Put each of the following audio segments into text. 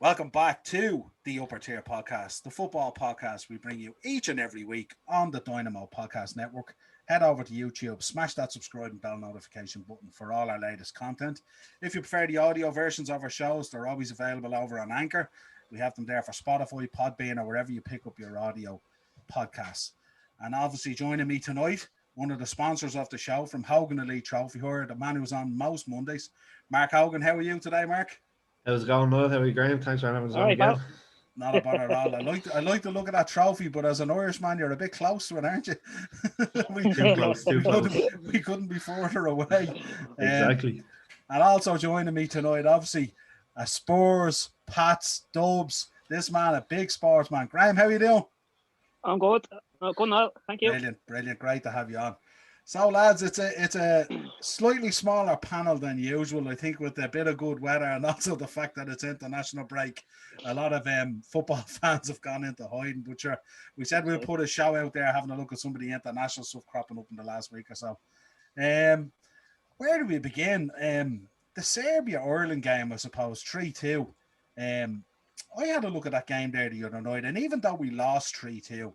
Welcome back to the Upper Tier Podcast, the football podcast we bring you each and every week on the Dynamo Podcast Network. Head over to YouTube, smash that subscribe and bell notification button for all our latest content. If you prefer the audio versions of our shows, they're always available over on Anchor. We have them there for Spotify, Podbean, or wherever you pick up your audio podcasts. And obviously joining me tonight, one of the sponsors of the show from Hogan Elite Trophy, who the man who's on most Mondays, Mark Hogan. How are you today, Mark? How's it going, Noel? How are you, Graham? Thanks for having us All on right, again. pal. Not a bother at all. I like to look at that trophy, but as an Irishman, you're a bit close to it, aren't you? Too close, too close. We couldn't be further away. Exactly. And also joining me tonight, obviously, Spurs, Pats, Dubs. This man, a big sportsman. Graham, how you doing? I'm good. Good now. Thank you. Brilliant. Great to have you on. So, lads, it's a slightly smaller panel than usual. I think with a bit of good weather and also the fact that it's international break, a lot of football fans have gone into hiding. But sure, we said we'll put a show out there, having a look at some of the international stuff cropping up in the last week or so. Where do we begin? The Serbia-Ireland game, I suppose, 3-2. I had a look at that game there the other night, and even though we lost 3-2,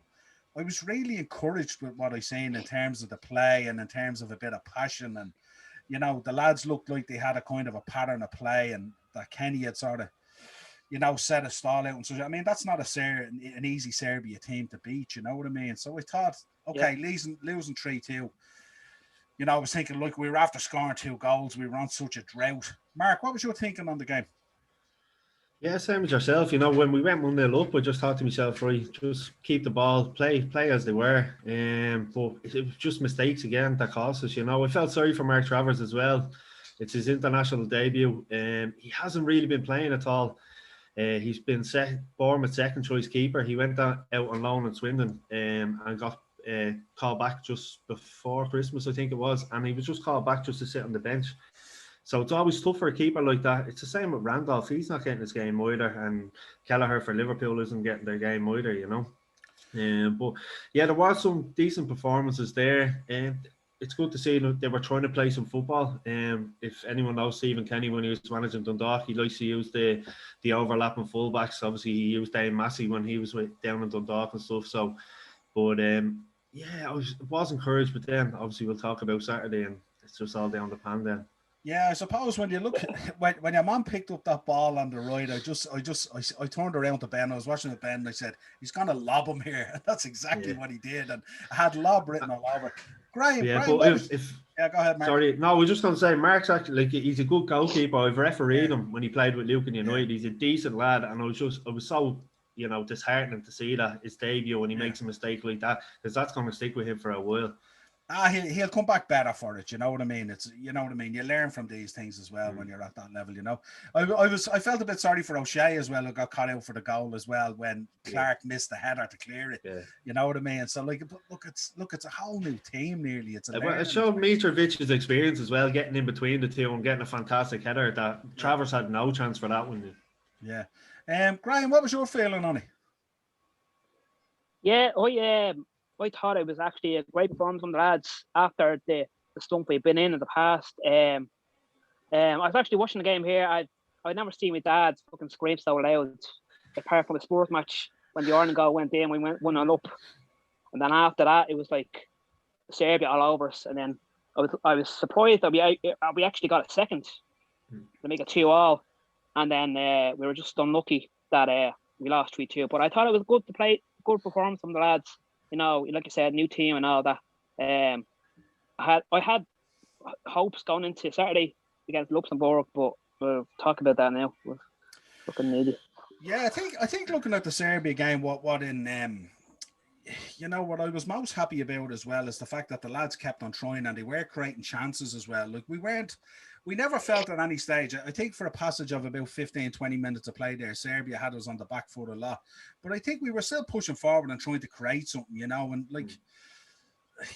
I was really encouraged with what I seen in terms of the play and in terms of a bit of passion. And, you know, the lads looked like they had a kind of a pattern of play and that Kenny had sort of, you know, set a stall out. And so, I mean, that's not an easy Serbia team to beat, you know what I mean? So I thought, okay, losing 3-2, you know, I was thinking, look, we were after scoring 2 goals. We were on such a drought. Mark, what was your thinking on the game? Yeah, same as yourself. You know, when we went 1-0 up, I just thought to myself, right, just keep the ball, play as they were. But it was just mistakes again that cost us. You know, I felt sorry for Mark Travers as well. It's his international debut. He hasn't really been playing at all. He's been Bournemouth's second choice keeper. He went out on loan at Swindon and got called back just before Christmas, I think it was. And he was just called back just to sit on the bench. So it's always tough for a keeper like that. It's the same with Randolph. He's not getting his game either. And Kelleher for Liverpool isn't getting their game either, you know. But, yeah, there was some decent performances there. It's good to see that they were trying to play some football. If anyone knows Stephen Kenny, when he was managing Dundalk, he likes to use the overlapping fullbacks. Obviously, he used Dane Massey when he was down in Dundalk and stuff. So, but, yeah, I was encouraged. But then, obviously, we'll talk about Saturday, and it's just all down the pan then. Yeah, I suppose when you look when your man picked up that ball on the right, I turned around to Ben. I was watching it, Ben, and I said, he's gonna lob him here. And that's exactly what he did. And I had lob written all over. Graham, yeah, Graham, but yeah, go ahead, Mark. Sorry, no, we're just gonna say Mark's actually he's a good goalkeeper. I've refereed him when he played with Lucan United. He's a decent lad, and I was so, you know, disheartening to see that his debut when he makes a mistake like that, because that's gonna stick with him for a while. He'll come back better for it. You know what I mean? You know what I mean. You learn from these things as well when you're at that level. You know, I felt a bit sorry for O'Shea as well, who got caught out for the goal as well when Clark missed the header to clear it. Yeah. You know what I mean? So look, it's a whole new team nearly. It showed Mitrovic's experience as well, getting in between the two and getting a fantastic header. That Travers had no chance for that one. Yeah. Graham, what was your feeling on it? Yeah, I thought it was actually a great performance from the lads after the stump we've been in the past. I was actually watching the game here. I'd never seen my dad fucking scream so loud, apart from a sports match when the Ireland goal went in. We went 1-0 up, and then after that, it was like Serbia all over us. And then I was surprised that we actually got a second to make it 2-2, and then we were just unlucky that we lost 3-2. But I thought it was good to play, good performance from the lads. You know, like I said, new team and all that. I had hopes going into Saturday against Luxembourg, but we'll talk about that now. We're fucking needy. Yeah, I think looking at the Serbia game, what you know, what I was most happy about as well is the fact that the lads kept on trying and they were creating chances as well. Like we never felt at any stage. I think for a passage of about 15, 20 minutes of play there, Serbia had us on the back foot a lot. But I think we were still pushing forward and trying to create something, you know, and like,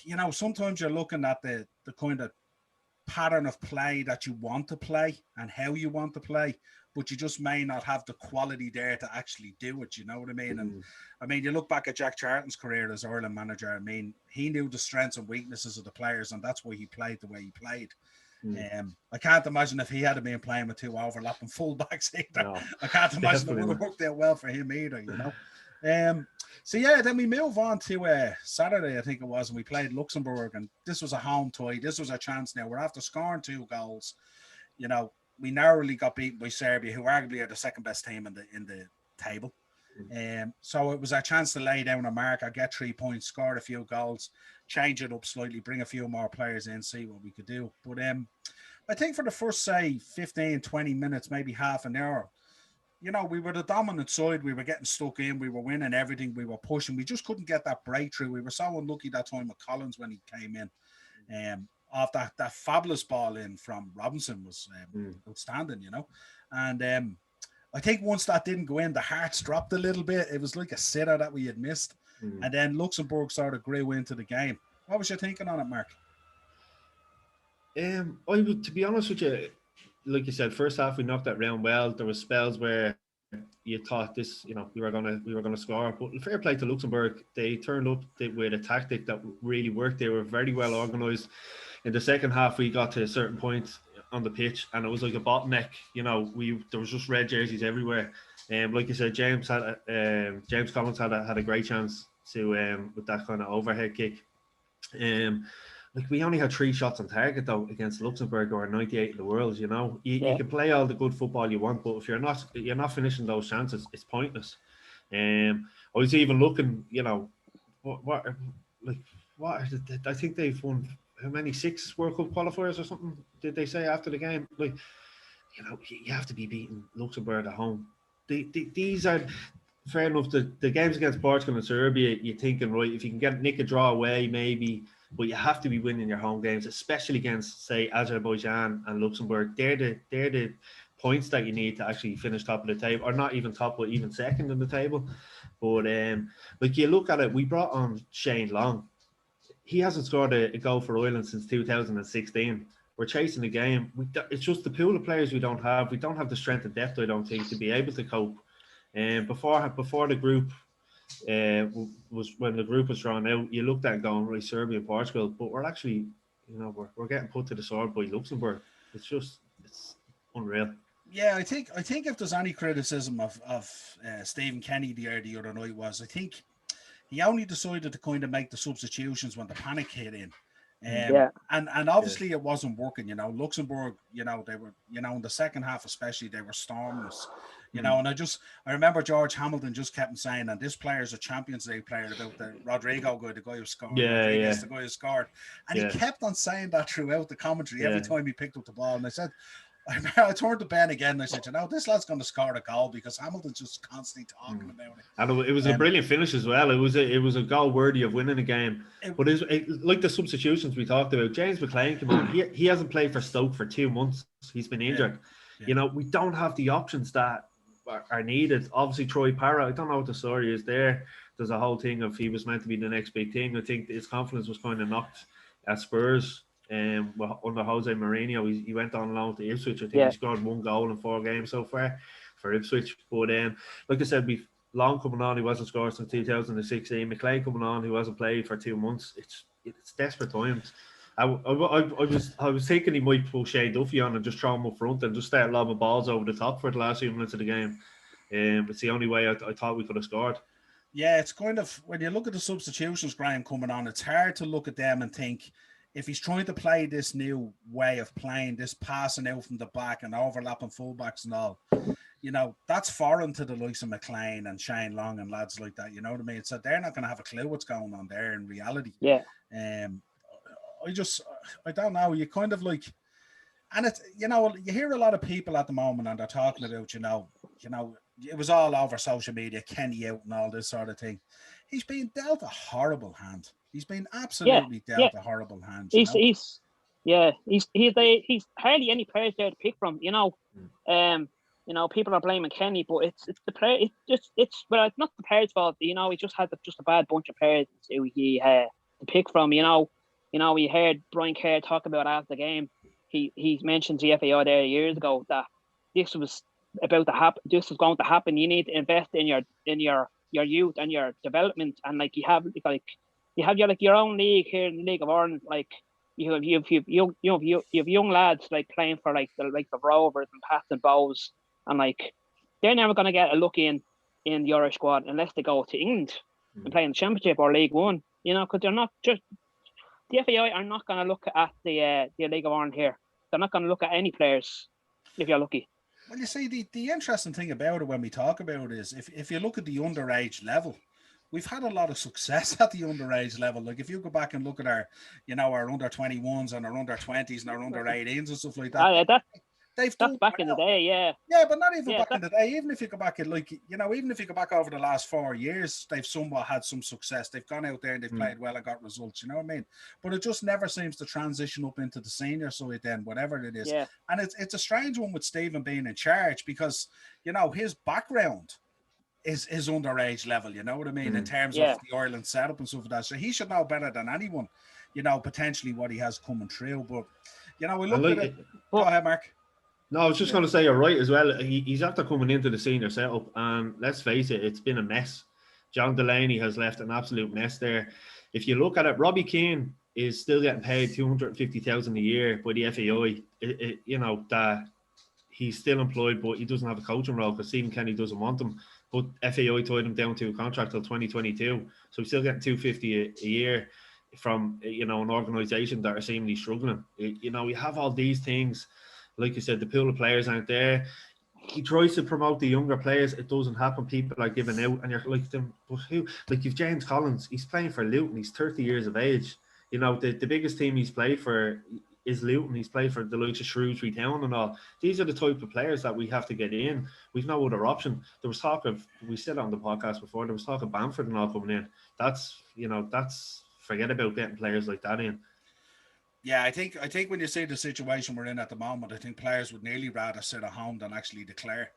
you know, sometimes you're looking at the kind of pattern of play that you want to play and how you want to play, but you just may not have the quality there to actually do it, you know what I mean? And I mean, you look back at Jack Charlton's career as Ireland manager, I mean, he knew the strengths and weaknesses of the players, and that's why he played the way he played. I can't imagine if he had been playing with 2 overlapping fullbacks either. No, I can't imagine it definitely would have not. worked out well for him either, So yeah, then we move on to Saturday, I think it was, and we played Luxembourg, and this was a home tie. This was a chance now. We're after scoring 2 goals. We narrowly got beaten by Serbia, who arguably are the second best team in the table. So it was a chance to lay down a marker, get 3 points, score a few goals, change it up slightly, bring a few more players in, see what we could do. But I think for the first, say, 15, 20 minutes, maybe half an hour, we were the dominant side. We were getting stuck in. We were winning everything. We were pushing. We just couldn't get that breakthrough. We were so unlucky that time with Collins when he came in. Off that fabulous ball in from Robinson was outstanding, And I think once that didn't go in, the hearts dropped a little bit. It was like a sitter that we had missed. And then Luxembourg sort of grew into the game. What was your thinking on it, Mark? To be honest with you, like you said, first half we knocked that round well. There was spells where you thought this, we were gonna score. But fair play to Luxembourg, they turned up with a tactic that really worked. They were very well organised. In the second half, we got to a certain point on the pitch, and it was like a bottleneck. There was just red jerseys everywhere. Like you said, James Collins had a great chance to with that kind of overhead kick. We only had 3 shots on target though against Luxembourg, who are 98 in the world. You can play all the good football you want, but if you're not finishing those chances, it's pointless. I was even looking, I think they've won how many 6 World Cup qualifiers or something? Did they say after the game? You have to be beating Luxembourg at home. These are fair enough. The games against Portugal and Serbia, you're thinking, right, if you can nick a draw away, maybe. But you have to be winning your home games, especially against, say, Azerbaijan and Luxembourg. They're the points that you need to actually finish top of the table, or not even top, but even second in the table. But you look at it, we brought on Shane Long. He hasn't scored a goal for Ireland since 2016. We're chasing the game. It's just the pool of players we don't have. We don't have the strength and depth, I don't think, to be able to cope. Before the group. Was when the group was drawn out, you looked at going, right, Serbia and Portugal, but we're actually, we're getting put to the sword by Luxembourg. It's unreal. Yeah, I think if there's any criticism of Stephen Kenny the other night was, I think he only decided to kind of make the substitutions when the panic hit in. And obviously it wasn't working, Luxembourg, they were, in the second half especially, they were storming us. And I remember George Hamilton just kept saying, and this player is a Champions League player, about the Rodrigo guy, the guy who scored. The guy who scored. And he kept on saying that throughout the commentary every time he picked up the ball. And I said, I turned to Ben again and I said, this lad's going to score a goal because Hamilton's just constantly talking about it. And it was a brilliant finish as well. It was a goal worthy of winning a game. But like the substitutions we talked about, James McLean came on. He hasn't played for Stoke for 2 months. He's been injured. We don't have the options that are needed. Obviously, Troy Parra, I don't know what the story is there. There's a whole thing of he was meant to be the next big thing. I think his confidence was kind of knocked at Spurs. Under Jose Mourinho, he went on loan to Ipswich. I think he scored 1 goal in 4 games so far for Ipswich. But like I said, we've Long coming on, he wasn't scored since 2016. McLean coming on, who hasn't played for 2 months. It's desperate times. I was thinking he might pull Shane Duffy on and just throw him up front and just start lobbing balls over the top for the last few minutes of the game. It's the only way I thought we could have scored. Yeah, it's kind of, when you look at the substitutions, Graham, coming on, it's hard to look at them and think, if he's trying to play this new way of playing, this passing out from the back and overlapping fullbacks and all, that's foreign to the likes of McLean and Shane Long and lads like that, you know what I mean? So they're not going to have a clue what's going on there in reality. Yeah. I don't know, you kind of like, and it's, you hear a lot of people at the moment and they're talking about, it was all over social media, Kenny out and all this sort of thing. He's been dealt a horrible hand. He's been absolutely dealt a horrible hand. He's hardly any players there to pick from. People are blaming Kenny, but it's the player. It's not the players' fault. He just had just a bad bunch of players he to pick from. We heard Brian Kerr talk about after the game. He mentioned the FAI there years ago that this was about to happen. This was going to happen. You need to invest in your youth and your development, and you have your own league here in the League of Ireland. you have young lads like playing for like the Rovers and Pats and Bows, and like they're never going to get a look in the Irish squad unless they go to England and play in the Championship or League One. You know, because they're not just the FAI are not going to look at the League of Ireland here. They're not going to look at any players if you're lucky. Well, you see, the interesting thing about it when we talk about it is if you look at the underage level, we've had a lot of success at the underage level. Like if you go back and look at our under 21s and our under 20s and our under 18s and stuff like that. They've done back in the day, yeah. Yeah, but not even back in the day. Even if you go back and even if you go back over the last 4 years, they've somewhat had some success. They've gone out there and they've played well and got results. You know what I mean? But it just never seems to transition up into the senior side then, whatever it is. Yeah. And it's a strange one with Stephen being in charge because his background is underage level. You know what I mean? In terms of the Ireland setup and stuff like that. So he should know better than anyone. Potentially what he has coming through. But we look at it. Go ahead, Mark. No, I was just going to say you're right as well. He's after coming into the senior setup, and let's face it, it's been a mess. John Delaney has left an absolute mess there. If you look at it, Robbie Keane is still getting paid $250,000 a year by the FAI. That he's still employed, but he doesn't have a coaching role because Stephen Kenny doesn't want him. But FAI tied him down to a contract till 2022, so he's still getting $250 a year from an organisation that are seemingly struggling. We have all these things. Like you said, the pool of players aren't there. He tries to promote the younger players. It doesn't happen. People are giving out, and you're like, them. But who? Like you've James Collins. He's playing for Luton. He's 30 years of age. The biggest team he's played for is Luton. He's played for the likes of Shrewsbury Town and all. These are the type of players that we have to get in. We've no other option. There was talk of, we said on the podcast before, there was talk of Bamford and all coming in. That's forget about getting players like that in. Yeah, I think when you see the situation we're in at the moment, I think players would nearly rather sit at home than actually declare.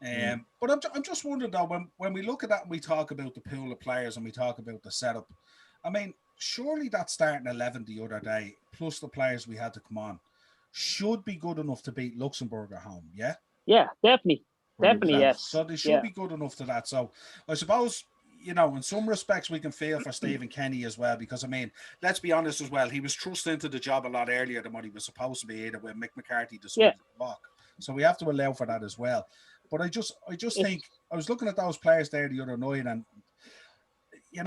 But I'm just wondering though, when we look at that and we talk about the pool of players and we talk about the setup, I mean, surely that starting 11 the other day, plus the players we had to come on, should be good enough to beat Luxembourg at home, yeah? Yeah, definitely. Definitely, yes. So they should be good enough to that. So I suppose, in some respects, we can feel for Stephen Kenny as well, because, I mean, let's be honest as well, he was thrust into the job a lot earlier than what he was supposed to be, either when Mick McCarthy decided to walk. So we have to allow for that as well. But I just think, I was looking at those players there the other night, and,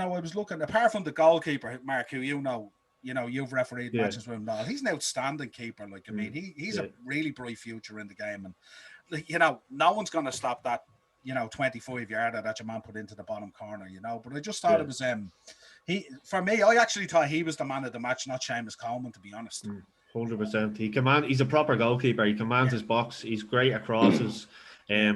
I was looking, apart from the goalkeeper, Mark, who you've refereed matches with him now, he's an outstanding keeper. Like, I mean, he's a really bright future in the game. And, no one's going to stop that 25-yarder that your man put into the bottom corner, But I just thought it was for me, I actually thought he was the man of the match, not Seamus Coleman, to be honest. 100%. He's a proper goalkeeper. He commands his box. He's great at crosses.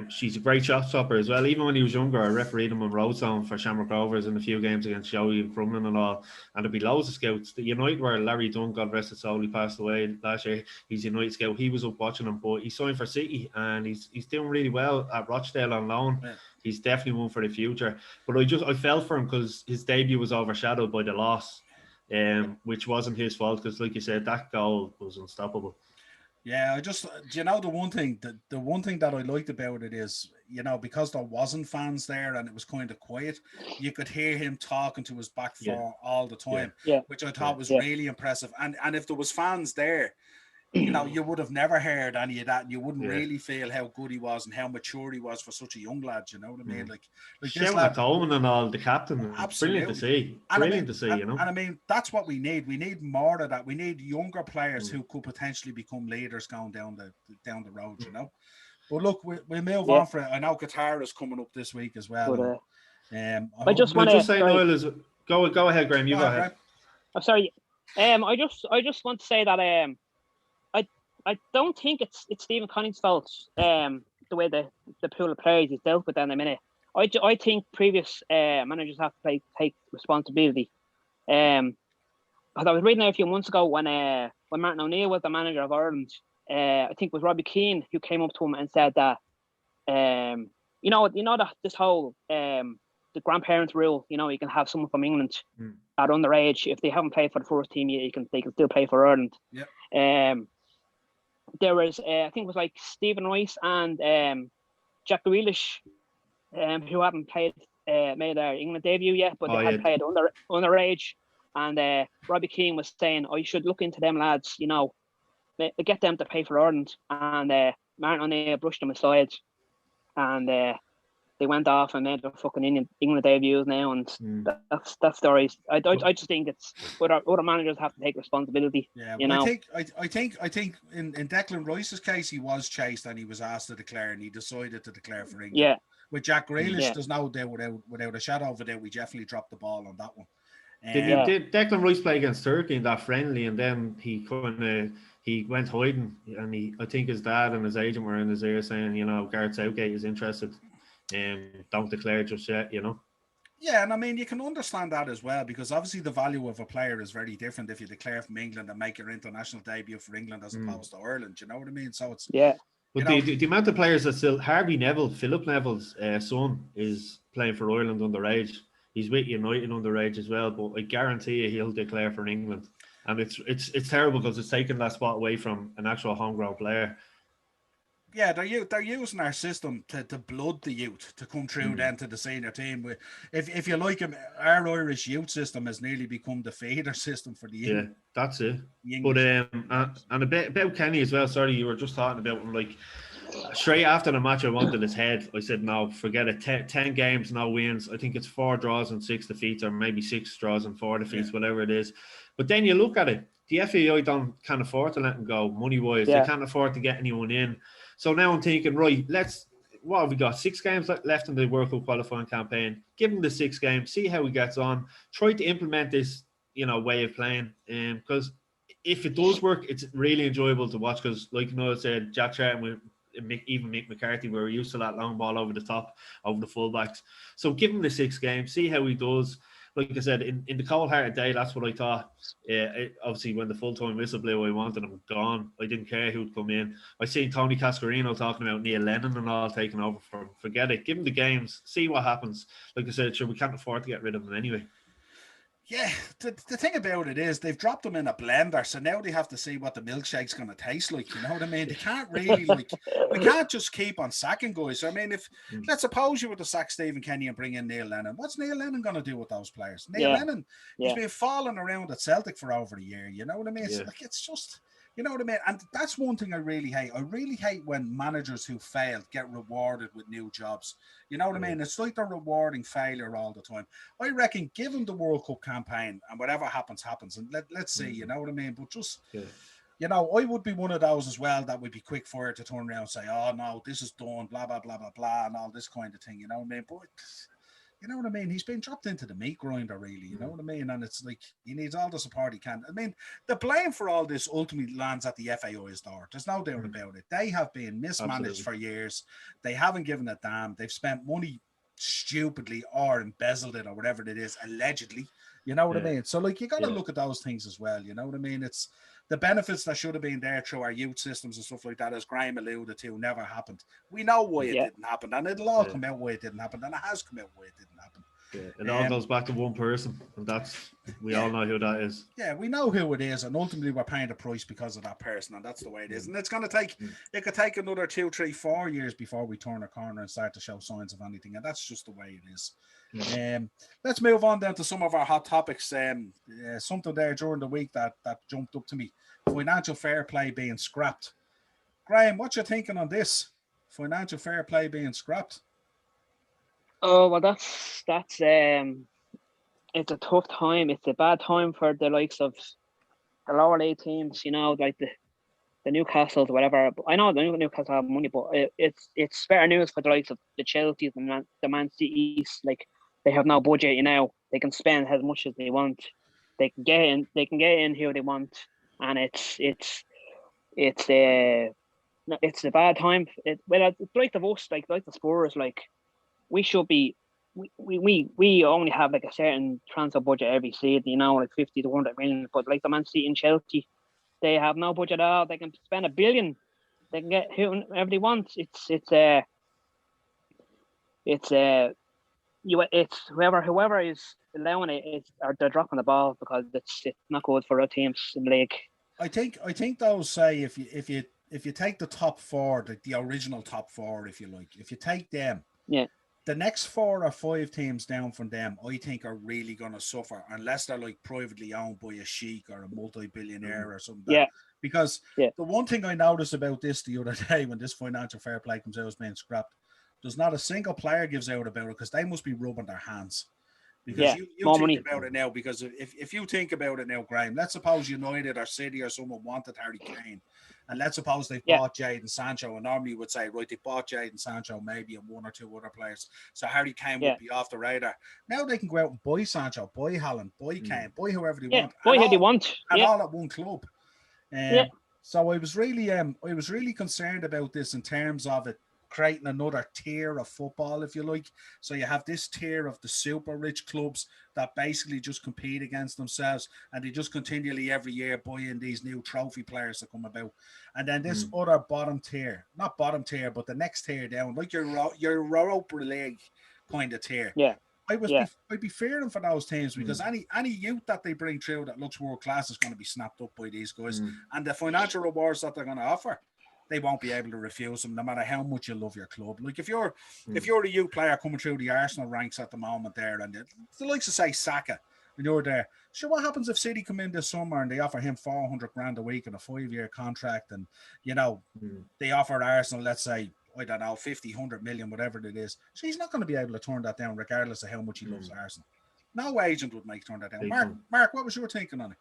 She's a great shot stopper as well. Even when he was younger, I refereed him on Roadstone for Shamrock Rovers in a few games against Joey and Crumlin and all. And there'd be loads of scouts. The United where Larry Dunn, God rest his soul, he passed away last year. He's a United scout. He was up watching him, but he signed for City and he's doing really well at Rochdale on loan. Yeah. He's definitely one for the future. But I felt for him because his debut was overshadowed by the loss, which wasn't his fault because, like you said, that goal was unstoppable. Yeah, the one thing that I liked about it is, because there wasn't fans there and it was kind of quiet, you could hear him talking to his back four all the time, which I thought was really impressive. And if there was fans there, you would have never heard any of that, and you wouldn't really feel how good he was and how mature he was for such a young lad. You know what I mean? Like shouting at Coleman and all, the captain. Absolutely. Brilliant to see. Brilliant to see. And I mean, that's what we need. We need more of that. We need younger players who could potentially become leaders going down the road. But look, we move on for it. I know Qatar is coming up this week as well. I just want to say, Noel, go ahead, Graham. You go ahead. I'm sorry. I just want to say that I don't think it's Stephen Conning's fault, the way the pool of players is dealt with in a minute. I think previous managers have to take responsibility. I was reading a few months ago when Martin O'Neill was the manager of Ireland, I think it was Robbie Keane who came up to him and said that, that this whole the grandparents rule, you can have someone from England at underage if they haven't played for the first team, they can still play for Ireland. Yeah. There was, I think it was like Stephen Rice and Jack Grealish, who hadn't made their England debut yet, but they had played underage. and Robbie Keane was saying, "I should look into them lads, you know, get them to pay for Ireland." And Martin O'Neill brushed them aside, and they went off and made their fucking England debuts now, and that stories. I just think it's other managers have to take responsibility. Yeah, you but know? I think in Declan Rice's case, he was chased and he was asked to declare, and he decided to declare for England. Yeah. With Jack Grealish, there's no doubt without a shadow of a doubt, we definitely dropped the ball on that one. Did Declan Rice play against Turkey in that friendly, and then he went hiding, and I think his dad and his agent were in his ear saying, you know, Gareth Southgate is interested, and don't declare just yet, you know. Yeah, and I mean, you can understand that as well, because obviously the value of a player is very different if you declare from England and make your international debut for England as opposed to Ireland. You know what I mean? So it's But the amount of players that still Harvey Neville, Philip Neville's son, is playing for Ireland underage. He's with United underage as well, but I guarantee you he'll declare for England. And it's terrible because it's taking that spot away from an actual homegrown player. Yeah, they're using our system to blood the youth to come through then to the senior team. If you like him, our Irish youth system has nearly become the feeder system for the youth. Yeah, that's it. But and a bit about Kenny as well. Sorry, you were just talking about him. Like straight after the match, I wanted his head. I said, no, forget it. 10 games, no wins. I think it's 4 draws and 6 defeats, or maybe 6 draws and 4 defeats, whatever it is. But then you look at it. The FAI can't afford to let him go money-wise. They can't afford to get anyone in. So now I'm thinking, right, what have we got? 6 games left in the World Cup qualifying campaign. Give him the 6 games, see how he gets on. Try to implement this, you know, way of playing. Because if it does work, it's really enjoyable to watch. Because, like Noel said, Jack Charlton, even Mick McCarthy, we were used to that long ball over the top, over the fullbacks. So give him the 6 games, see how he does. Like I said, in the cold-hearted day, that's what I thought. Obviously, when the full-time whistle blew, I wanted him gone. I didn't care who'd come in. I seen Tony Cascarino talking about Neil Lennon and all taking over for him. Forget it. Give him the games. See what happens. Like I said, sure, we can't afford to get rid of him anyway. Yeah, the thing about it is they've dropped them in a blender, so now they have to see what the milkshake's going to taste like. You know what I mean? They can't really, we can't just keep on sacking guys. I mean, let's suppose you were to sack Stephen Kenny and bring in Neil Lennon. What's Neil Lennon going to do with those players? Neil Lennon, he's been falling around at Celtic for over a year. You know what I mean? It's it's just, you know what I mean? And that's one thing I really hate. I really hate when managers who failed get rewarded with new jobs. You know what I mean? It's like they're rewarding failure all the time. I reckon give them the World Cup campaign and whatever happens, happens. And let's see, you know what I mean? But just, you know, I would be one of those as well that would be quick for it to turn around and say, oh, no, this is done, blah, blah, blah, blah, blah, and all this kind of thing. You know what I mean? But you know what I mean? He's been dropped into the meat grinder, really. You know what I mean? And it's like he needs all the support he can. I mean, the blame for all this ultimately lands at the FAI's door. There's no doubt about it. They have been mismanaged for years. They haven't given a damn. They've spent money stupidly or embezzled it or whatever it is, allegedly. You know what I mean? So, like, you got to look at those things as well. You know what I mean? It's the benefits that should have been there through our youth systems and stuff like that, as Graham alluded to, never happened. We know why it didn't happen, and it'll all come out why it didn't happen, and it has come out why it didn't happen. It all goes back to one person, and we all know who that is. Yeah, we know who it is, and ultimately we're paying the price because of that person, and that's the way it is. And it's going to take, it could take another 2, 3, 4 years before we turn a corner and start to show signs of anything, and that's just the way it is. Let's move on then to some of our hot topics. Something there during the week that jumped up to me: financial fair play being scrapped. Graham, what you thinking on this? Financial fair play being scrapped? Oh well, that's it's a tough time. It's a bad time for the likes of the lower league teams. You know, like the Newcastles or whatever. I know the Newcastle have money, but it's better news for the likes of the Chelseas and the Man Cities. Like, they have no budget. You know, they can spend as much as they want. They can get in who they want, and it's a bad time. It's like of us, like the Spurs. Like, we should be. We only have like a certain transfer budget every season, you know, like 50 to 100 million. But like the Man City and Chelsea, they have no budget at all. They can spend $1 billion. They can get whoever they want. It's whoever is allowing it, they're dropping the ball, because it's not good for our teams in the league. I think those say if you take the top 4, the original top 4, if you like, if you take them, the next 4 or 5 teams down from them, I think, are really going to suffer unless they're like privately owned by a sheik or a multi-billionaire or something. Yeah. Because Yeah. the one thing I noticed about this the other day when this financial fair play comes out as being scrapped, there's not a single player gives out about it because they must be rubbing their hands. Because you more think money. about it now, because if you think about it now, Graham, let's suppose United or City or someone wanted Harry Kane, and let's suppose they bought Jadon Sancho, and normally you would say, right, they bought Jadon Sancho, maybe and 1 or 2 other players, so Harry Kane would be off the radar. Now they can go out and buy Sancho, buy Haaland, buy Kane, buy whoever they want. Buy who they want. And all at one club. So I was really concerned about this in terms of it creating another tier of football, if you like. So you have this tier of the super rich clubs that basically just compete against themselves, and they just continually every year buy in these new trophy players that come about. And then this other bottom tier, not bottom tier, but the next tier down, like your Europa League kind of tier. I'd be fearing for those teams because any youth that they bring through that looks world class is going to be snapped up by these guys, and the financial rewards that they're going to offer, they won't be able to refuse them, no matter how much you love your club. Like if you're a youth player coming through the Arsenal ranks at the moment there, and the likes of say Saka, and you're there, sure, what happens if City come in this summer and they offer him 400 grand a week and a 5-year contract, and they offer Arsenal, let's say, I don't know, 50, 100 million, whatever it is. So he's not going to be able to turn that down regardless of how much he loves Arsenal. No agent would turn that down. Mark, what was your thinking on it?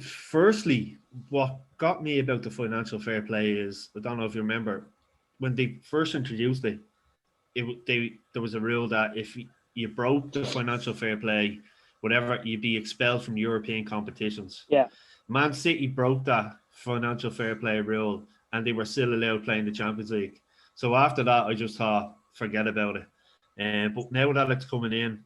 Firstly, what got me about the financial fair play is, I don't know if you remember, when they first introduced it, there was a rule that if you broke the financial fair play, whatever, you'd be expelled from European competitions. Yeah. Man City broke that financial fair play rule, and they were still allowed playing the Champions League. So after that, I just thought, forget about it. But now that it's coming in,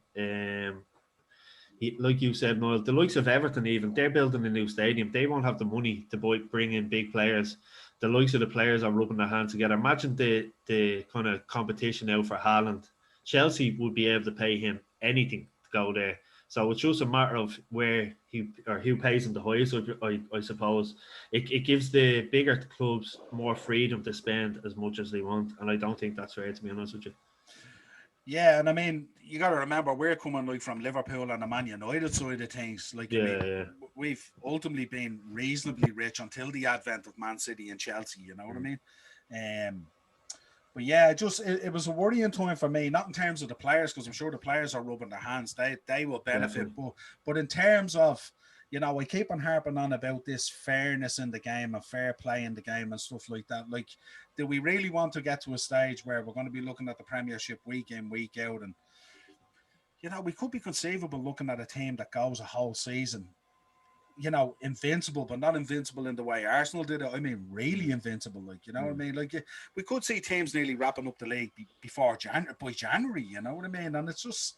like you said, Noel, the likes of Everton, even, they're building a new stadium. They won't have the money to bring in big players. The likes of the players are rubbing their hands together. Imagine the kind of competition now for Haaland. Chelsea would be able to pay him anything to go there. So it's just a matter of who pays him the highest, I suppose. It gives the bigger clubs more freedom to spend as much as they want. And I don't think that's fair, to be honest with you. Yeah, and I mean, you got to remember, we're coming like from Liverpool and the Man United side of things. Like, we've ultimately been reasonably rich until the advent of Man City and Chelsea. You know what I mean? But yeah, it was a worrying time for me. Not in terms of the players, because I'm sure the players are rubbing their hands. They will benefit, but in terms of, I keep on harping on about this fairness in the game and fair play in the game and stuff like that. Like, do we really want to get to a stage where we're going to be looking at the Premiership week in, week out? And, we could be conceivable looking at a team that goes a whole season, invincible, but not invincible in the way Arsenal did it. I mean, really invincible, like, what I mean? Like, we could see teams nearly wrapping up the league by January, you know what I mean? And it's just...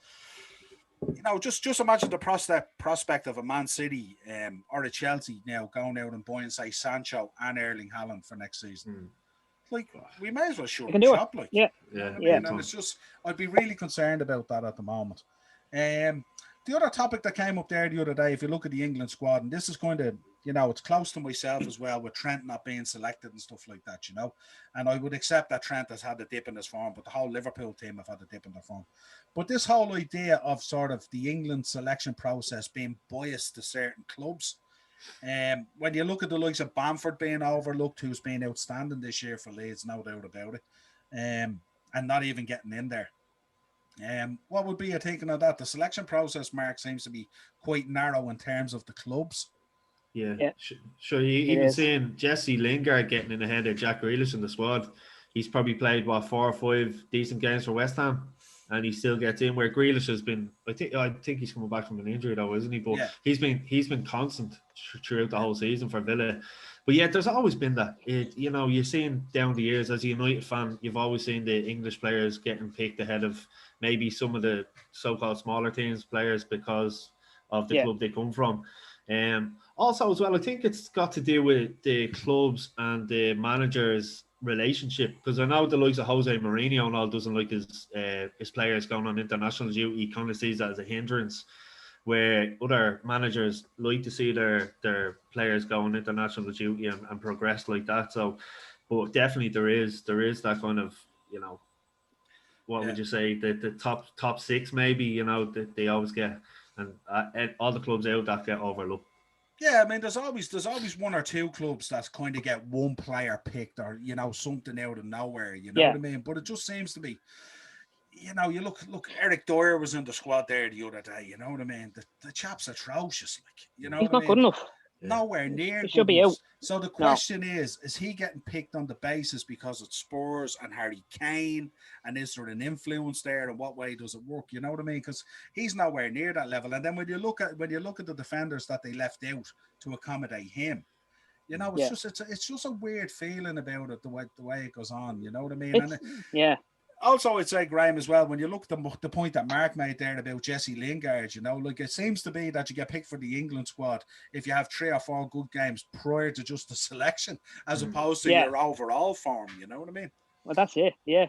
just imagine the prospect of a Man City or a Chelsea now going out and buying, say, Sancho and Erling Haaland for next season. Like, we may as well shut the shop. Like, and it's just, I'd be really concerned about that at the moment. The other topic that came up there the other day, if you look at the England squad, and this is going to, it's close to myself as well, with Trent not being selected and stuff like that, and I would accept that Trent has had a dip in his form, but the whole Liverpool team have had a dip in their form. But this whole idea of sort of the England selection process being biased to certain clubs, when you look at the likes of Bamford being overlooked, who's been outstanding this year for Leeds, no doubt about it, and not even getting in there. What would be your thinking of that? The selection process, Mark, seems to be quite narrow in terms of the clubs. Yeah. Sure. You even seeing Jesse Lingard getting in ahead of Jack Grealish in the squad. He's probably played 4 or 5 decent games for West Ham, and he still gets in. Where Grealish has been, I think he's coming back from an injury though, isn't he? But he's been constant throughout the whole season for Villa. But yeah, there's always been that. You're seeing down the years as a United fan, you've always seen the English players getting picked ahead of maybe some of the so-called smaller teams players because of the club they come from. Also as well, I think it's got to do with the clubs and the managers' relationship, because I know the likes of Jose Mourinho and all doesn't like his players going on international duty. He kind of sees that as a hindrance, where other managers like to see their players go on international duty and progress like that. So, but definitely there is that kind of, what would you say, the top six maybe, you know, that they always get, and all the clubs out that get overlooked. Yeah, I mean, there's always one or two clubs that kind of get one player picked, or you know, something out of nowhere. You know what I mean? But it just seems to be, you know, you look. Eric Dyer was in the squad there the other day. You know what I mean? The chap's atrocious. Like, you know, he's what I not mean? good enough. Nowhere near. He should be out. So the question is he getting picked on the basis because it's Spurs and Harry Kane, and is there an influence there, and what way does it work? You know what I mean? Because he's nowhere near that level. And then when you look at the defenders that they left out to accommodate him, you know, it's just a weird feeling about it the way it goes on. You know what I mean? Also, I'd say, Graham, as well, when you look at the point that Mark made there about Jesse Lingard, you know, like it seems to be that you get picked for the England squad if you have 3 or 4 good games prior to just the selection, as opposed to your overall form. You know what I mean? Well, that's it. Yeah.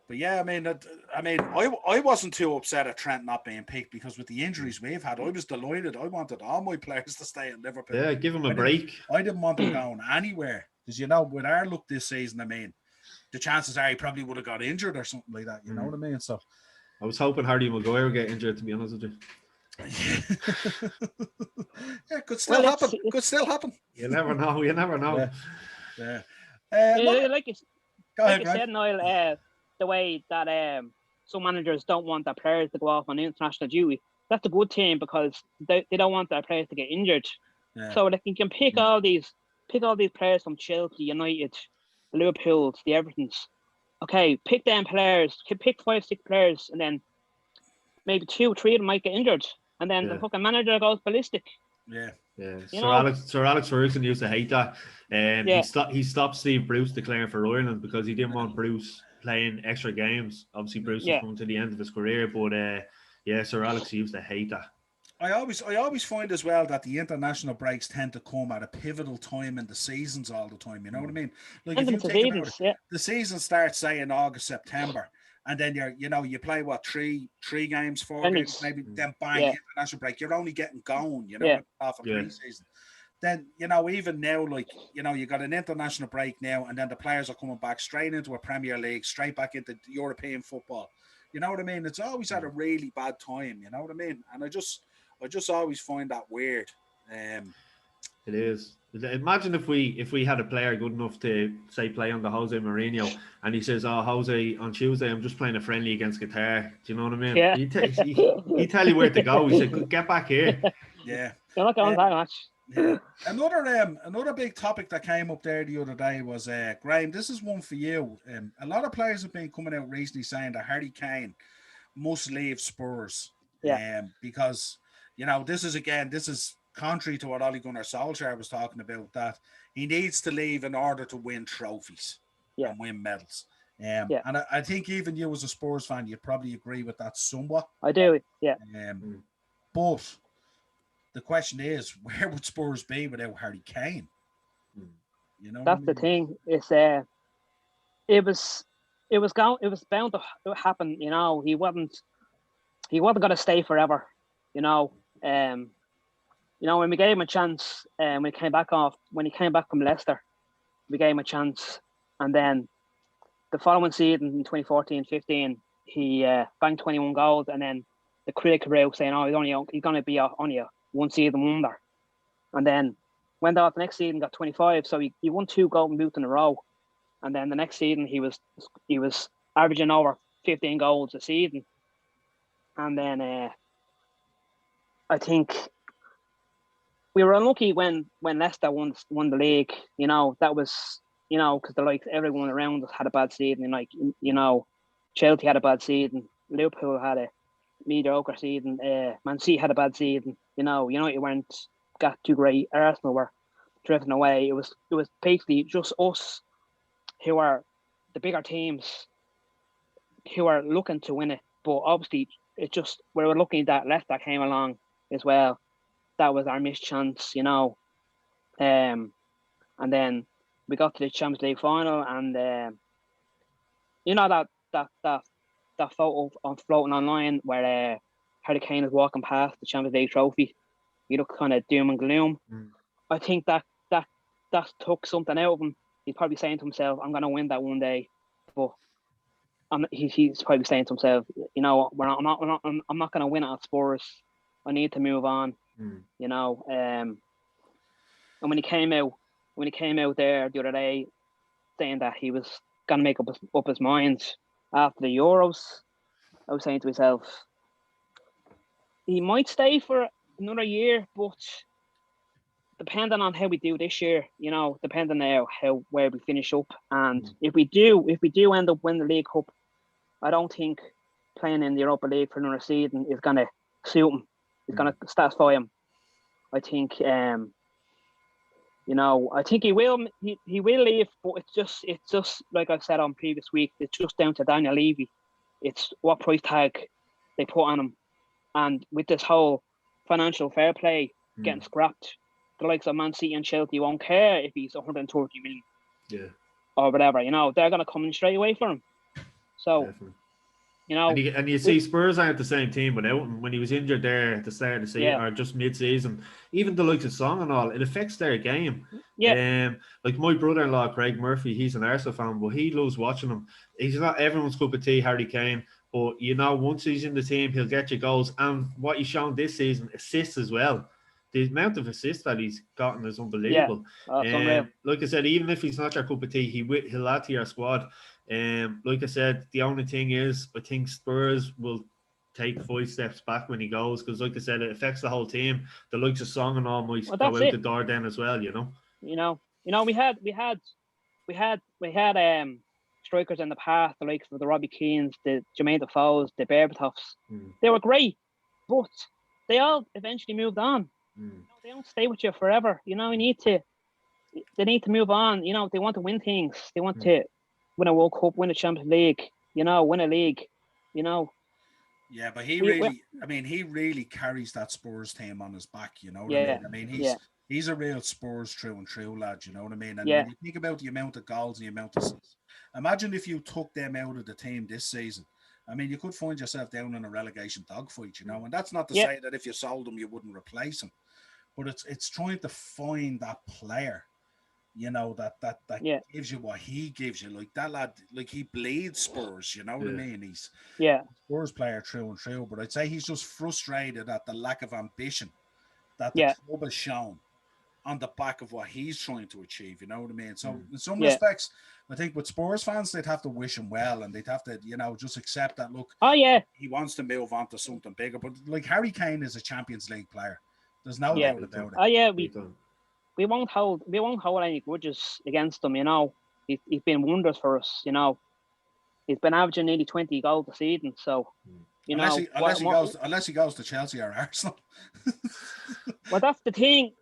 But yeah, I wasn't too upset at Trent not being picked, because with the injuries we've had, I was delighted. I wanted all my players to stay in Liverpool. Yeah, give him a break. I didn't want them going anywhere, because, you know, with our luck this season, I mean, the chances are he probably would have got injured or something like that. You know what I mean? So I was hoping Harry Maguire would get injured, to be honest with you. Yeah, could still happen. Could still happen. You never know. You never know. Yeah. Like you said, Niall, the way that some managers don't want their players to go off on international duty, that's a good thing, because they don't want their players to get injured. Yeah. So like, you can pick all these players from Chelsea, United, the Liverpools, the Evertons. Okay, pick them players. Pick 5, 6 players, and then maybe 2, 3 of them might get injured, and then the fucking manager goes ballistic. Yeah. Sir Alex Ferguson used to hate that. He stopped Steve Bruce declaring for Ireland because he didn't want Bruce playing extra games. Obviously, Bruce was coming to the end of his career, but Sir Alex used to hate that. I always find as well that the international breaks tend to come at a pivotal time in the seasons all the time. You know what I mean? Like, if you think about it, the season starts, say, in August, September, and then you play what, three games, 4 games, maybe, then bang, international break. You're only getting going, you know, off a pre-season. Then, you know, even now, like, you know, you got an international break now, and then the players are coming back straight into a Premier League, straight back into European football. You know what I mean? It's always at a really bad time. You know what I mean? And I just always find that weird. It is. Imagine if we had a player good enough to, say, play under Jose Mourinho, and he says, "Oh, Jose, on Tuesday I'm just playing a friendly against Qatar." Do you know what I mean? Yeah. He tell you where to go. He said, "Get back here." Yeah. You're not going that much. Yeah. Another big topic that came up there the other day was, Graham, this is one for you. A lot of players have been coming out recently saying that Harry Kane must leave Spurs. Because, you know, this is contrary to what Ole Gunnar Solskjaer was talking about, that he needs to leave in order to win trophies and win medals. And I think even you as a Spurs fan, you'd probably agree with that somewhat. I do, but the question is, where would Spurs be without Harry Kane? You know, that's the thing. It's it was bound to happen. You know, he wasn't going to stay forever. You know, when we gave him a chance, when he came back from Leicester, we gave him a chance, and then the following season in 2014-15, he banged 21 goals, and then the critics were out saying, "Oh, he's going to be only a one season wonder," and then went out the next season, got 25, so he won 2 golden boots in a row, and then the next season he was averaging over 15 goals a season, and then I think we were unlucky when Leicester won the league. You know, that was, you know, because everyone around us had a bad season. Like, you know, Chelsea had a bad season, Liverpool had a mediocre season, Man City had a bad season. You know, United weren't got too great. Arsenal were drifting away. It was basically just us who are the bigger teams who are looking to win it. But obviously, it's just we were lucky that Leicester came along as well. That was our missed chance, you know. And then we got to the Champions League final, and you know that photo floating online where Harry Kane is walking past the Champions League trophy. You look kind of doom and gloom. I think that took something out of him. He's probably saying to himself, "I'm going to win that one day." But he's probably saying to himself, you know, I'm not going to win at Spurs. I need to move on. You know, and when he came out there the other day, saying that he was going to make up his mind after the Euros, I was saying to myself, he might stay for another year, but depending on how we do this year, you know, depending on how where we finish up, and if we do end up winning the League Cup, I don't think playing in the Europa League for another season is going to suit him. It's going to satisfy him. I think, you know, I think he will leave, but it's just like I said on previous week. It's just down to Daniel Levy. It's what price tag they put on him, and with this whole financial fair play getting scrapped, the likes of Man City and Chelsea won't care if he's 130 million, or whatever. You know, they're going to come in straight away for him. So. Definitely. You know, and you see Spurs aren't the same team without him. When he was injured there at the start of the season or just mid-season, even the likes of Song and all, it affects their game. Like my brother-in-law Craig Murphy, he's an Arsenal fan, but he loves watching him. He's not everyone's cup of tea, Harry Kane, but you know, once he's in the team, he'll get you goals. And what he's shown this season, assists as well. The amount of assists that he's gotten is unbelievable. Like I said, even if he's not your cup of tea, he'll add to your squad. Like I said, the only thing is, I think Spurs will take 5 steps back when he goes, because, like I said, it affects the whole team. The likes of Song and all might go out the door then as well. You know. We had strikers in the past, the likes of the Robbie Keanes, the Jermaine Defoes, the Berbatovs. They were great, but they all eventually moved on. You know, they don't stay with you forever. You know, they need to move on. You know, they want to win things. They want to win a World Cup, win a Champions League, you know, win a league, you know. Yeah, but he really carries that Spurs team on his back, you know what I mean? I mean, he's a real Spurs true and true lad, you know what I mean? And when you think about the amount of goals and the amount of assists, imagine if you took them out of the team this season. I mean, you could find yourself down in a relegation dogfight, you know, and that's not to say that if you sold him, you wouldn't replace him, but it's trying to find that player, you know, that gives you what he gives you. Like that lad, like he bleeds Spurs, you know what I mean? He's a Spurs player true and true, but I'd say he's just frustrated at the lack of ambition that the club has shown on the back of what he's trying to achieve, you know what I mean? So in some respects, I think with Spurs fans, they'd have to wish him well, and they'd have to, you know, just accept that, look, he wants to move on to something bigger. But like Harry Kane is a Champions League player. There's no doubt about it. We won't hold any grudges against him, you know. He's been wonders for us, you know. He's been averaging nearly 20 goals a season, so unless he goes to Chelsea or Arsenal. Well, that's the thing.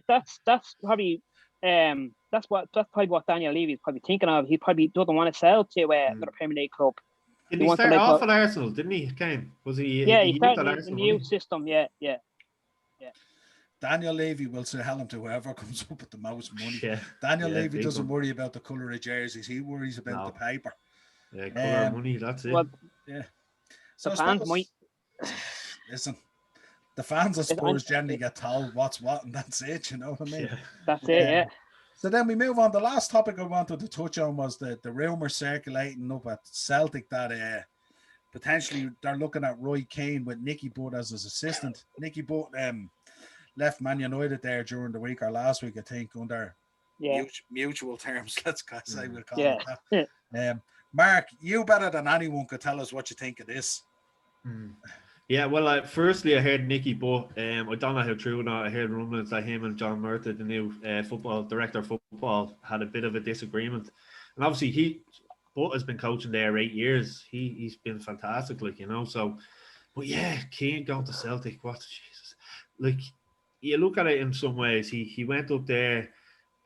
That's probably that's probably what Daniel Levy is probably thinking of. He probably doesn't want to sell to another Premier League club. Didn't he start off at Arsenal? Didn't he? Kane, was he? Yeah, he started in the new system. Yeah. Daniel Levy will sell him to whoever comes up with the most money. Daniel Levy doesn't worry about the colour of jerseys. He worries about the paper. Yeah, colour money, that's it. Well, So the fans might... Listen, the fans of Spurs generally get told what's what, and that's it, you know what I mean? That's it, So then we move on. The last topic I wanted to touch on was the rumour circulating up at Celtic that potentially they're looking at Roy Keane with Nicky Butt as his assistant. Nicky Butt left Man United there during the week or last week, I think, under mutual terms. Let's say we'll call it that. Mark, you better than anyone could tell us what you think of this. Yeah, well, firstly, I heard Nicky Butt. I don't know how true or not. I heard rumors that him and John Murtagh, the new football director of football, had a bit of a disagreement. And obviously, Butt has been coaching there 8 years. He's been fantastic, like, you know. So, but yeah, Keane going to Celtic. What, Jesus? Like, you look at it in some ways. He went up there,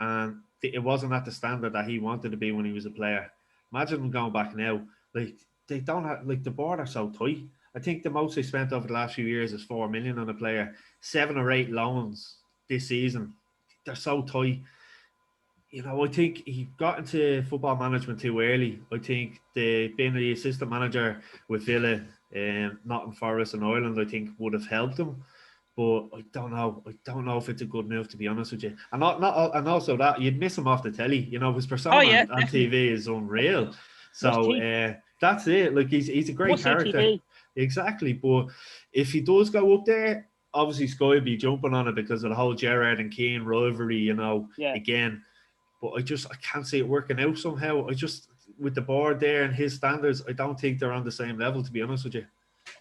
and it wasn't at the standard that he wanted to be when he was a player. Imagine him going back now. Like, they don't have, like, the board are so tight. I think the most they spent over the last few years is 4 million on a player. 7 or 8 loans this season. They're so tight. You know, I think he got into football management too early. I think being the assistant manager with Villa, Nottingham Forest and Ireland, I think would have helped him. But I don't know if it's a good move, to be honest with you. And and also that you'd miss him off the telly. You know, his persona on TV is unreal. So That's it. Like he's a great Must see character. TV. Exactly. But if he does go up there, obviously Sky will be jumping on it because of the whole Gerrard and Keane rivalry, Yeah. again. But I can't see it working out somehow. With the board there and his standards, I don't think they're on the same level, to be honest with you.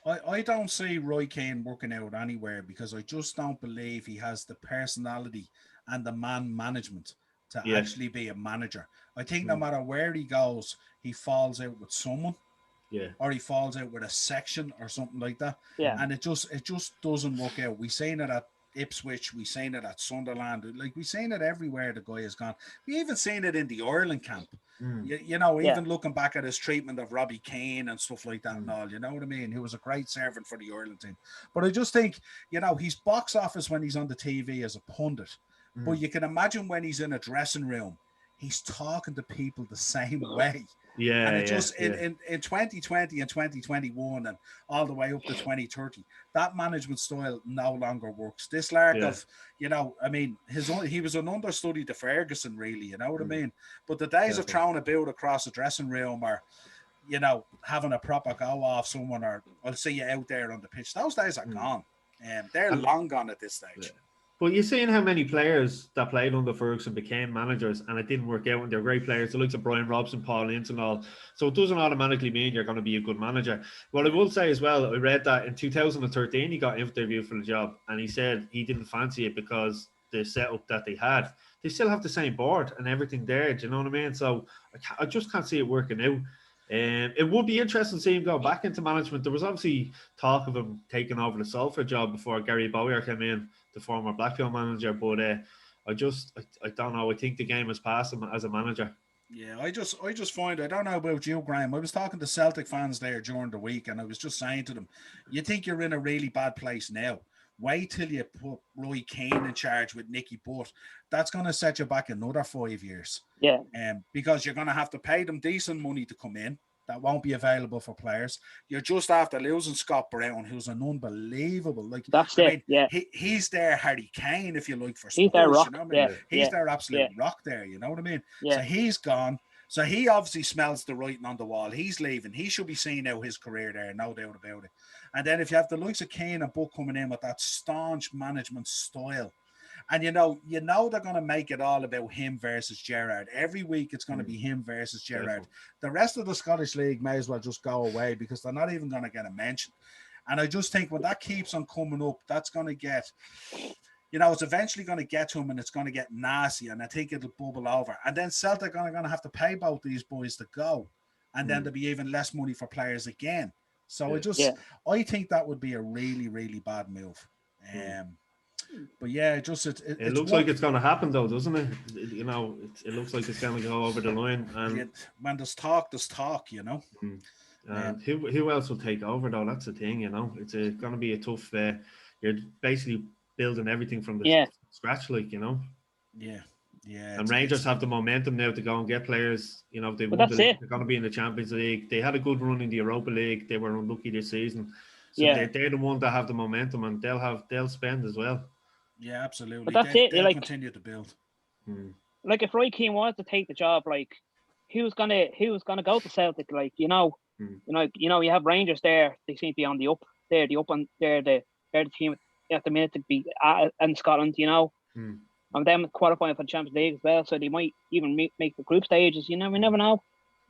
I don't see Roy Keane working out anywhere because I just don't believe he has the personality and the man management to actually be a manager. I think no matter where he goes, he falls out with someone. Yeah. Or he falls out with a section or something like that. Yeah. And it just doesn't work out. We seen it at Ipswich, we seen it at Sunderland, like we seen it everywhere the guy has gone. We even seen it in the Ireland camp. Even looking back at his treatment of Robbie Keane and stuff like that and all, you know what I mean? He was a great servant for the Ireland team. But I just think, he's box office when he's on the TV as a pundit. But you can imagine when he's in a dressing room, he's talking to people the same way. Yeah. And it in 2020 and 2021 and all the way up to 2030, that management style no longer works. This lark of, he was an understudy to Ferguson, really, you know what I mean? But the days of throwing a build across the dressing room or, having a proper go off someone or I'll see you out there on the pitch, those days are gone. They're long gone at this stage. But you're seeing how many players that played under Ferguson became managers and it didn't work out and they're great players. The likes of Brian Robson, Paul Ince and all. So it doesn't automatically mean you're going to be a good manager. What I will say as well, I read that in 2013 he got interviewed for the job and he said he didn't fancy it because the setup that they had. They still have the same board and everything there, do you know what I mean? So I just can't see it working out. It would be interesting to see him go back into management. There was obviously talk of him taking over the Salford job before Gary Bowyer came in, the former Blackpool manager, but I don't know. I think the game has passed him as a manager. Yeah, I just find, I don't know about you, Graham. I was talking to Celtic fans there during the week, and I was just saying to them, you think you're in a really bad place now. Wait till you put Roy Keane in charge with Nicky Butt. That's going to set you back another 5 years. Yeah. Because you're going to have to pay them decent money to come in. That won't be available for players. You're just after losing Scott Brown, who's an unbelievable. He's their Harry Kane, if you like, for Spurs. He's their rock. You know what I mean? He's their absolute rock there. You know what I mean? Yeah. So he's gone. So he obviously smells the writing on the wall. He's leaving. He should be seeing out his career there, no doubt about it. And then if you have the likes of Kane and Buck coming in with that staunch management style, and you know they're going to make it all about him versus Gerrard. Every week it's going to be him versus Gerrard. The rest of the Scottish League may as well just go away because they're not even going to get a mention. And I just think when that keeps on coming up, that's going to get, it's eventually going to get to him and it's going to get nasty. And I think it'll bubble over. And then Celtic are going to have to pay both these boys to go. And then there'll be even less money for players again. So I think that would be a really, really bad move. But yeah, it looks like it's going to happen though, doesn't it? It looks like it's going to go over the line. And when there's talk, And who else will take over though? That's the thing, It's going to be a tough. You're basically building everything from the scratch, Yeah. And Rangers have the momentum now to go and get players. They're going to be in the Champions League. They had a good run in the Europa League. They were unlucky this season. So they're the one that have the momentum, and they'll spend as well. Yeah, absolutely. But that's it. They'll continue to build. Like if Roy Keane wanted to take the job, like who's gonna go to Celtic? Like you have Rangers there. They seem to be on the up. They're the team at the minute to be in Scotland. And them qualifying for the Champions League as well, so they might even make the group stages. We never know.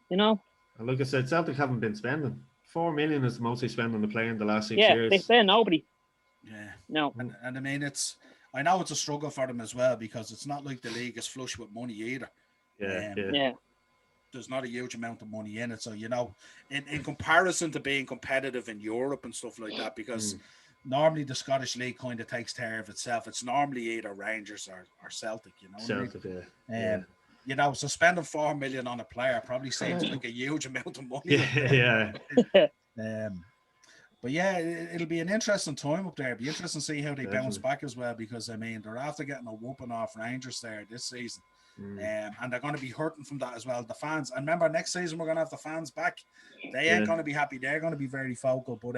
And like I said, Celtic haven't been spending. 4 million is the most they spend on the player in the last 6 years. Yeah, they spend nobody. Yeah. No. And I mean, I know it's a struggle for them as well because it's not like the league is flush with money either. Yeah. There's not a huge amount of money in it. So, in comparison to being competitive in Europe and stuff like that, because normally the Scottish League kind of takes care of itself. It's normally either Rangers or Celtic, Celtic, so spending 4 million on a player probably seems like a huge amount of money. But yeah, it'll be an interesting time up there. It'll be interesting to see how they bounce back as well, because they're after getting a whooping off Rangers there this season. And they're going to be hurting from that as well. The fans, and remember next season we're going to have the fans back. They ain't going to be happy. They're going to be very vocal. But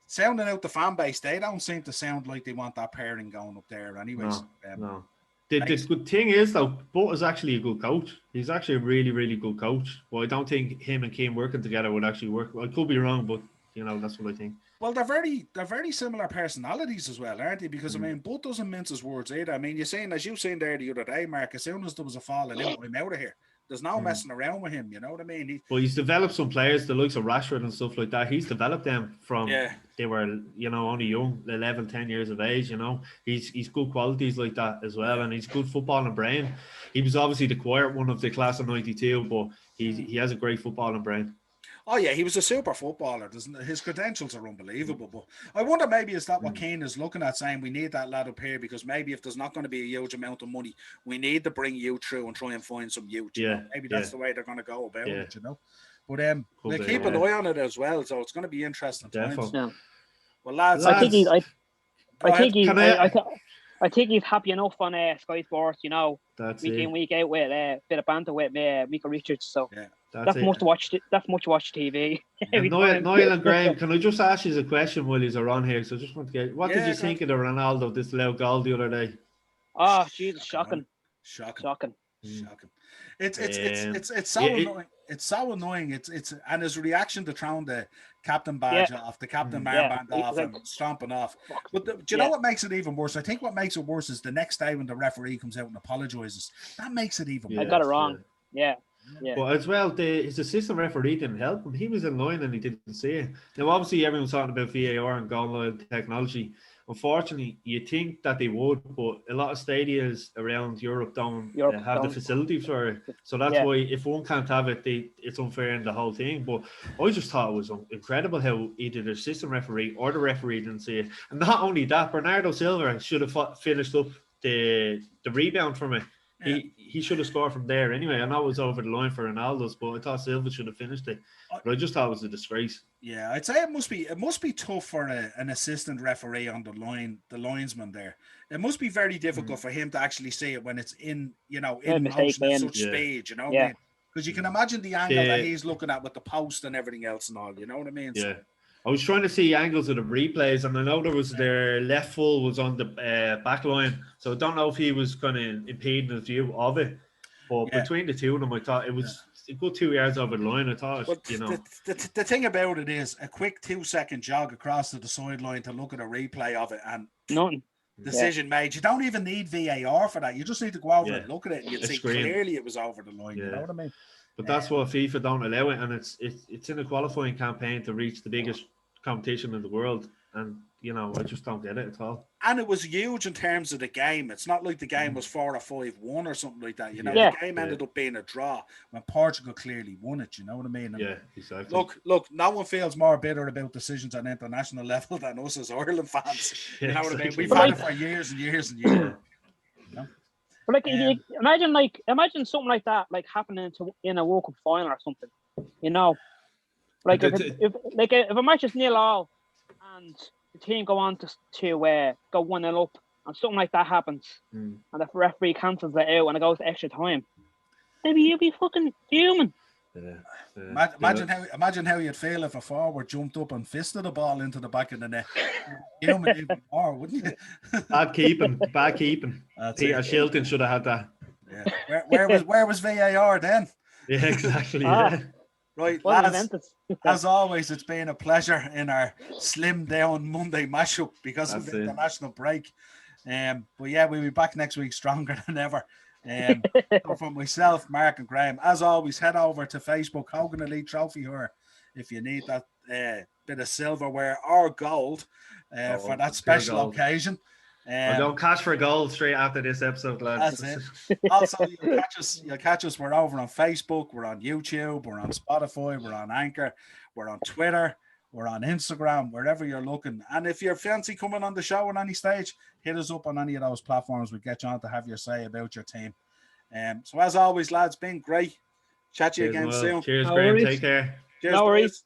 sounding out the fan base, they don't seem to sound like they want that pairing going up there anyways. No. The good thing is, though, Butt is actually a good coach. He's actually a really, really good coach. Well, I don't think him and Keane working together would actually work. Well, I could be wrong, but that's what I think. Well, they're very similar personalities as well, aren't they? Because I mean, Butt doesn't mince his words either. I mean, as you saying there the other day, Mark, as soon as there was a falling out, I'm out of here. There's no messing around with him, you know what I mean? He's developed some players, the likes of Rashford and stuff like that. He's developed them from they were, only young, 11, 10 years of age, He's good qualities like that as well, and he's good footballing brain. He was obviously the quiet one of the class of 92, but he has a great footballing brain. Oh yeah, he was a super footballer. His credentials are unbelievable. But I wonder, maybe is that what Keane is looking at, saying we need that lad up here, because maybe if there's not going to be a huge amount of money, we need to bring you through and try and find some youth. Maybe that's the way they're going to go about it. But we'll keep an eye on it as well. So it's going to be interesting times. Yeah. Well, lads, I think he's happy enough on Sky Sports, week in, week out with a bit of banter with Mika Richards. So that's much watch TV. Niall and Graham, can I just ask you a question while he's around here? So I just want to get, what did you think of the Ronaldo, this low goal the other day? Oh, Jesus, shocking. It's so annoying. It's so annoying. It's and his reaction to throwing the captain badge off, the captain armband off, and stomping off. But do you know what makes it even worse? I think what makes it worse is the next day when the referee comes out and apologizes. That makes it even worse. I got it wrong. Yeah. But as well, his assistant referee didn't help him. He was in line and he didn't see it. Now, obviously, everyone's talking about VAR and goal line technology. Unfortunately, you think that they would, but a lot of stadiums around Europe don't have the facilities for it. So that's why if one can't have it, it's unfair in the whole thing. But I just thought it was incredible how either the assistant referee or the referee didn't see it. And not only that, Bernardo Silva should have finished up the rebound from it. He should have scored from there anyway. I know it was over the line for Ronaldo's, but I thought Silva should have finished it. But I just thought it was a disgrace. Yeah, I'd say it must be tough for an assistant referee on the linesman there. It must be very difficult for him to actually see it when it's in motion at such speed, because you can imagine the angle that he's looking at with the post and everything else and all, you know what I mean? Yeah. I was trying to see angles of the replays, and I know there was their left full was on the back line, so I don't know if he was kind of impeding his view of it. But between the two of them, I thought it was a good 2 yards over the line. I thought, the thing about it is a quick 2-second jog across to the sideline to look at a replay of it, and nothing. Decision made. You don't even need VAR for that. You just need to go over and look at it, and you'd see clearly it was over the line. You know what I mean? But that's what FIFA don't allow it, and it's in a qualifying campaign to reach the biggest competition in the world, and I just don't get it at all. And it was huge in terms of the game. It's not like the game was 4 or 5-1 or something like that. The game ended up being a draw when Portugal clearly won it. You know what I mean? And exactly. Look, no one feels more bitter about decisions on international level than us as Ireland fans. You know what I mean? We've had it for years and years and years. But imagine something like that, happening in a World Cup final or something. If a match is 0-0 and the team go on to go 1-0 up, and something like that happens, and the referee cancels it out and it goes to extra time, maybe you'll be fucking fuming. Imagine how you'd feel if a forward jumped up and fisted the ball into the back of the net. Fuming even more, wouldn't you? Bad keeping. Peter Shilton should have had that. Yeah. Where was VAR then? Yeah, exactly. Right, lads, as always, it's been a pleasure in our slimmed down Monday mashup because of the international break. But we'll be back next week stronger than ever. For myself, Mark and Graham, as always, head over to Facebook, Hogan Elite Trophy here, if you need that bit of silverware or gold for that special occasion. I'll go cash for gold straight after this episode, lads. That's it. Also, you'll catch us. We're over on Facebook, we're on YouTube, we're on Spotify, we're on Anchor, we're on Twitter, we're on Instagram, wherever you're looking. And if you're fancy coming on the show on any stage, hit us up on any of those platforms. We'll get you on to have your say about your team. So as always, lads, been great. Chat to you again soon. Cheers, Graham. Take care. Cheers, no worries.